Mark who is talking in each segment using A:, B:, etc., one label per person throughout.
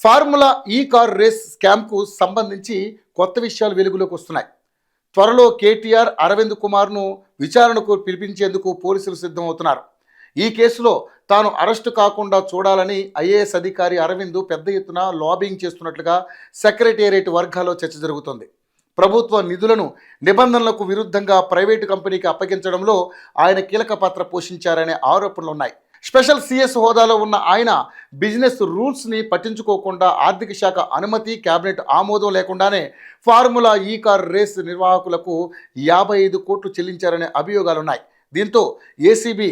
A: Formula ఈ car race స్కామ్కు సంబంధించి కొత్త విషయాలు వెలుగులోకి వస్తున్నాయి. త్వరలో కేటీఆర్ అరవింద్ కుమార్ను విచారణకు పిలిపించేందుకు పోలీసులు సిద్ధమవుతున్నారు. ఈ కేసులో తాను అరెస్టు కాకుండా చూడాలని ఐఏఎస్ అధికారి అరవింద్ పెద్ద ఎత్తున లాబింగ్ చేస్తున్నట్లుగా సెక్రటేరియట్ వర్గాల్లో చర్చ జరుగుతోంది. ప్రభుత్వ నిధులను నిబంధనలకు విరుద్ధంగా ప్రైవేటు కంపెనీకి అప్పగించడంలో ఆయన కీలక పాత్ర పోషించారనే ఆరోపణలు ఉన్నాయి. స్పెషల్ సిఎస్ హోదాలో ఉన్న ఆయన బిజినెస్ రూల్స్ని పట్టించుకోకుండా ఆర్థిక శాఖ అనుమతి, కేబినెట్ ఆమోదం లేకుండానే ఫార్ములా ఈ కార్ రేస్ నిర్వాహకులకు 55 కోట్లు చెల్లించారనే అభియోగాలున్నాయి. దీంతో ఏసీబీ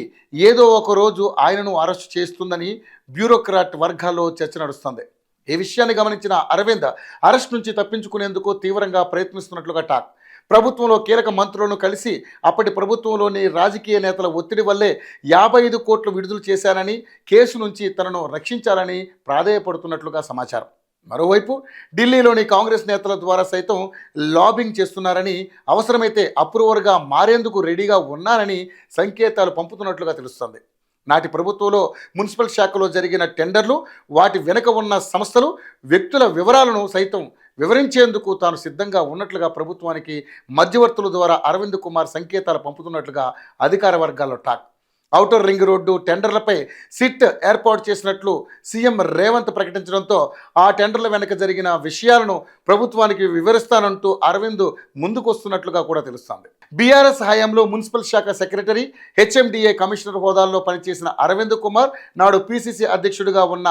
A: ఏదో ఒక రోజు ఆయనను అరెస్టు చేస్తుందని బ్యూరోక్రాట్ వర్గాల్లో చర్చ నడుస్తుంది. ఈ విషయాన్ని గమనించిన అరవింద్ అరెస్ట్ నుంచి తప్పించుకునేందుకు తీవ్రంగా ప్రయత్నిస్తున్నట్లుగా టాక్. ప్రభుత్వంలో కీలక మంత్రులను కలిసి అప్పటి ప్రభుత్వంలోని రాజకీయ నేతల ఒత్తిడి వల్లే 55 కోట్లు విడుదల చేశానని, కేసు నుంచి తనను రక్షించాలని ప్రాధేయపడుతున్నట్లుగా సమాచారం. మరోవైపు ఢిల్లీలోని కాంగ్రెస్ నేతల ద్వారా సైతం లాబింగ్ చేస్తున్నారని, అవసరమైతే అప్రూవర్గా మారేందుకు రెడీగా ఉన్నారని సంకేతాలు పంపుతున్నట్లుగా తెలుస్తోంది. నాటి ప్రభుత్వంలో మున్సిపల్ శాఖలో జరిగిన టెండర్లు, వాటి వెనుక ఉన్న సంస్థలు, వ్యక్తుల వివరాలను సైతం వివరించేందుకు తాను సిద్ధంగా ఉన్నట్లుగా ప్రభుత్వానికి మధ్యవర్తుల ద్వారా అరవింద్ కుమార్ సంకేతాలు పంపుతున్నట్లుగా అధికార వర్గాల్లో టాక్. ఔటర్ రింగ్ రోడ్డు టెండర్లపై సిట్ ఏర్పాటు చేసినట్లు సీఎం రేవంత్ ప్రకటించడంతో ఆ టెండర్ల వెనక జరిగిన విషయాలను ప్రభుత్వానికి వివరిస్తానంటూ అరవింద్ ముందుకొస్తున్నట్లుగా కూడా తెలుస్తోంది. బీఆర్ఎస్ హయాంలో మున్సిపల్ శాఖ సెక్రటరీ, హెచ్ఎండిఏ కమిషనర్ హోదాల్లో పనిచేసిన అరవింద్ కుమార్ నాడు పీసీసీ అధ్యక్షుడిగా ఉన్న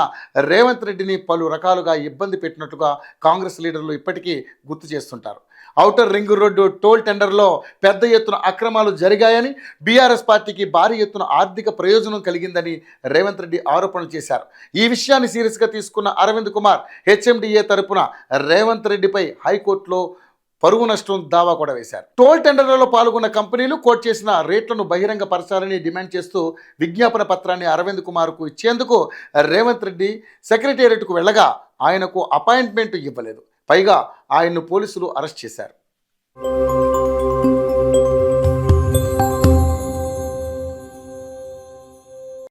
A: రేవంత్ రెడ్డిని పలు రకాలుగా ఇబ్బంది పెట్టినట్లుగా కాంగ్రెస్ లీడర్లు ఇప్పటికీ గుర్తు చేస్తుంటారు. ఔటర్ రింగ్ రోడ్డు టోల్ టెండర్లో పెద్ద ఎత్తున అక్రమాలు జరిగాయని, బీఆర్ఎస్ పార్టీకి భారీ ఎత్తున ఆర్థిక ప్రయోజనం కలిగిందని రేవంత్ రెడ్డి ఆరోపణలు చేశారు. ఈ విషయాన్ని సీరియస్గా తీసుకున్న అరవింద్ కుమార్ హెచ్ఎండిఏ తరపున రేవంత్ రెడ్డిపై హైకోర్టులో పరువు నష్టం దావా కూడా వేశారు. టోల్ టెండర్లలో పాల్గొన్న కంపెనీలు కోట్ చేసిన రేట్లను బహిరంగపరచాలని డిమాండ్ చేస్తూ విజ్ఞాపన పత్రాన్ని అరవింద్ కుమార్కు ఇచ్చేందుకు రేవంత్ రెడ్డి సెక్రటేరియట్కు వెళ్ళగా ఆయనకు అపాయింట్మెంట్ ఇవ్వలేదు. పైగా ఆయన్ను పోలీసులు అరెస్ట్ చేశారు.